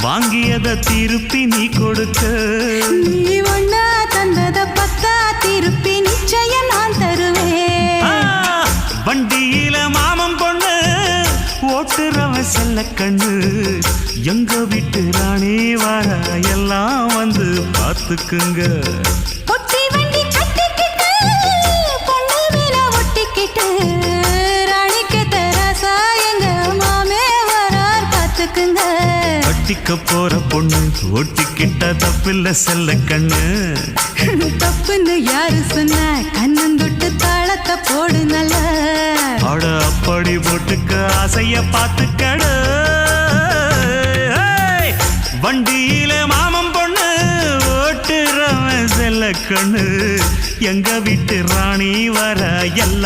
வாங்கியத திருப்பி நீ கொடுக்க. நீ ஒண்ணா தந்தத பத்தா திருப்பி நிச்சயம் நான் தருவேன். வண்டியில மாமன் பொண்ணு ஓட்டுறவ செல்ல கண்ணு. எங்க வீட்டு ராணி வர எல்லாம் வந்து பார்த்துக்குங்க. பொட்டி வண்டி கட்டிக்கிட்டு பொண்ணு மேல ஒட்டிக்கிட்டு ராணிக்கு தராசா எங்க மாமே வரார் பார்த்துக்குங்க. கட்டிக்க போற பொண்ணு ஒட்டிக்கிட்ட தப்பில்ல செல்ல கண்ணு. தப்புன்னு யாரு சொன்ன கண்ணந்தொட்டு தாளத்தை போடு நல்ல. அட அப்படி போட்டுக்க ஆசைய பார்த்துக்கடு. வண்டியில மாமன் பொண்ணு ஓட்டுறவன் செல்ல கண்ணு. எங்க வீட்டு ராணி வர எல்லாம்